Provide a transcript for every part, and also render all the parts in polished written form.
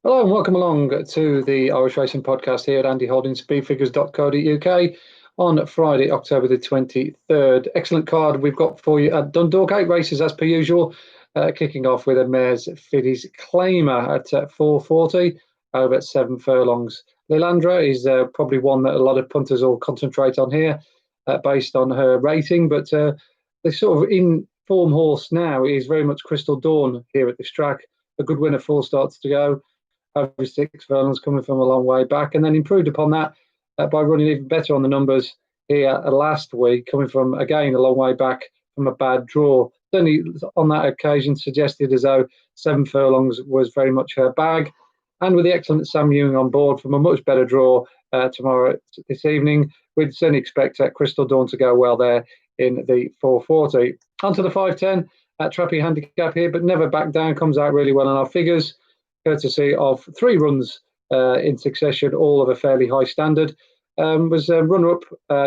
Hello and welcome along to the Irish Racing Podcast here at Andy Holdings, speedfigures.co.uk on Friday, October the 23rd. Excellent card we've got for you at Dundalk. 8 races as per usual, kicking off with a mare's Fiddy's Claimer at 4:40 over at 7 furlongs. Lilandra is probably one that a lot of punters will concentrate on here based on her rating, but the sort of in-form horse now is very much Crystal Dawn here at this track. A good winner, 4 starts to go. Over 6 furlongs, coming from a long way back, and then improved upon that by running even better on the numbers here last week, coming from, again, a long way back from a bad draw. Certainly on that occasion suggested as though 7 furlongs was very much her bag, and with the excellent Sam Ewing on board from a much better draw this evening, we'd certainly expect Crystal Dawn to go well there in the 4:40. Onto the 5:10, Trappy handicap here, but never back down, comes out really well on our figures, courtesy of 3 runs in succession, all of a fairly high standard. Was runner-up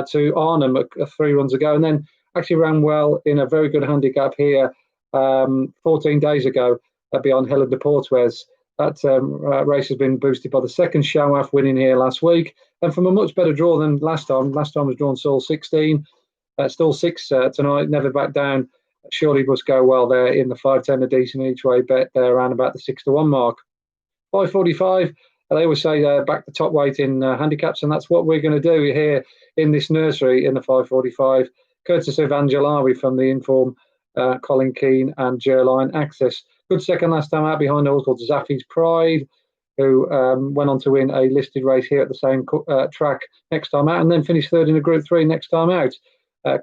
to Arnhem 3 runs ago, and then actually ran well in a very good handicap here 14 days ago beyond Helen de Portuez. That race has been boosted by the second Show-Off winning here last week, and from a much better draw than last time. Last time was drawn Soul 16, still 6 tonight, never back down. Surely must go well there in the 5:10, a decent each way bet there around about the 6-1 mark. 5:45, they always say back the top weight in handicaps, and that's what we're going to do here in this nursery in the 5:45, courtesy of Angelawi from the Inform, Colin Keane and Gerline Access. Good second last time out behind a horse called Zaffi's Pride, who went on to win a listed race here at the same track next time out, and then finished third in a Group 3 next time out.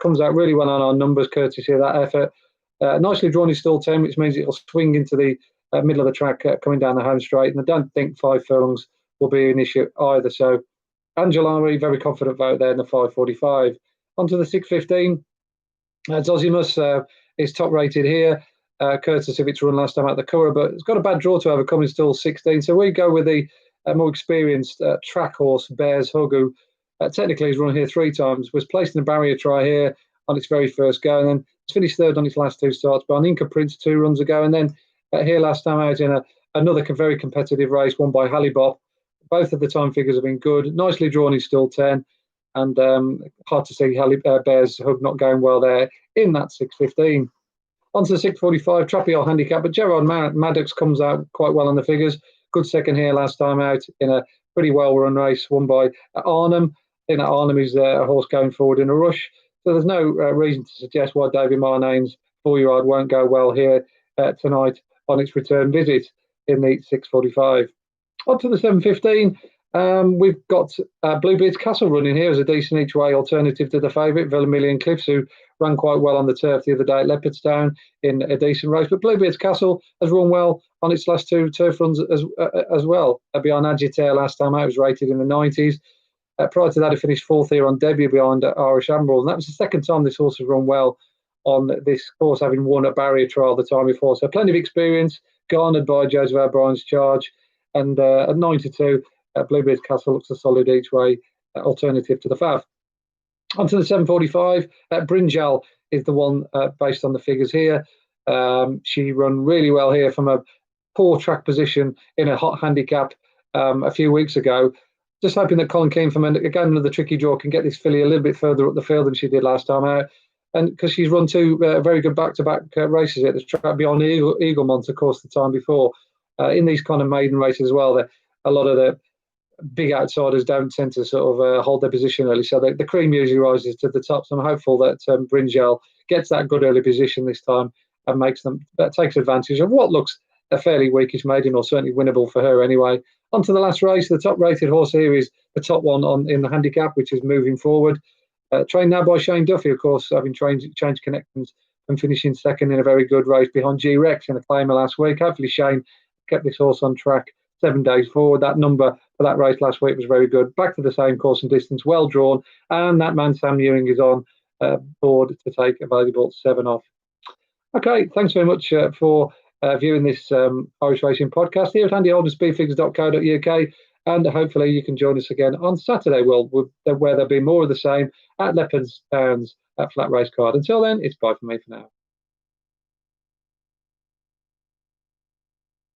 Comes out really well on our numbers, courtesy of that effort. Nicely drawn is still 10, which means it'll swing into the middle of the track coming down the home straight, and I don't think 5 furlongs will be an issue either. So Angelawi, very confident vote there in the 5:45. Onto the 6:15. Zosimus is top rated here, courtesy of its run last time at the Curragh, but it's got a bad draw to overcome. It's still 16, so we go with the more experienced track horse Bears Hug, who technically has run here 3 times, was placed in a barrier try here on its very first go, and then it's finished third on its last 2 starts by an Inca Prince 2 runs ago, and then here last time out in another very competitive race won by Halibop. Both of the time figures have been good. Nicely drawn is still 10, and hard to see Bears Hug not going well there in that 6:15. Onto the 6:45, Trappy old handicap, but Gerard Maddox comes out quite well on the figures. Good second here last time out in a pretty well-run race won by Arnhem. I think that Arnhem is a horse going forward in a rush, so there's no reason to suggest why David Marnane's 4-year-old won't go well here tonight on its return visit in the 6:45. On to the 7:15. We've got Bluebeard's Castle running here as a decent each way alternative to the favourite, Vermilion Cliffs, who ran quite well on the turf the other day at Leopardstown in a decent race. But Bluebeard's Castle has run well on its last 2 turf runs as well. Beyond Agitair last time out, was rated in the 90s. Prior to that, it finished 4th here on debut behind Irish Admiral, and that was the second time this horse has run well on this course, having won a barrier trial the time before. So plenty of experience garnered by Joseph O'Brien's charge, and at 9-2, Bluebeard's Castle looks a solid each way alternative to the Fav. Onto the 7:45, Brinjal is the one based on the figures here. She run really well here from a poor track position in a hot handicap a few weeks ago. Just hoping that Colin Keane, from again another tricky draw, can get this filly a little bit further up the field than she did last time out. And because she's run 2 very good back-to-back races at the track beyond Eaglemont, of course, the time before. In these kind of maiden races as well, a lot of the big outsiders don't tend to sort of hold their position early. So the cream usually rises to the top. So I'm hopeful that Brinjal gets that good early position this time and takes advantage of what looks a fairly weakish maiden, or certainly winnable for her anyway. On to the last race. The top-rated horse here is the top one in the handicap, which is Moving Forward. Trained now by Shane Duffy, of course, having changed connections and finishing second in a very good race behind G-Rex in the Claimer last week. Hopefully Shane kept this horse on track 7 days forward. That number for that race last week was very good. Back to the same course and distance, well drawn, and that man Sam Ewing is on board to take a valuable 7 off. Okay, thanks very much for viewing this Irish Racing podcast here at Andy Holdings, speedfigures.co.uk, and hopefully you can join us again on Saturday, where there'll be more of the same at Leopardstown's at Flat Race Card. Until then, it's bye from me for now.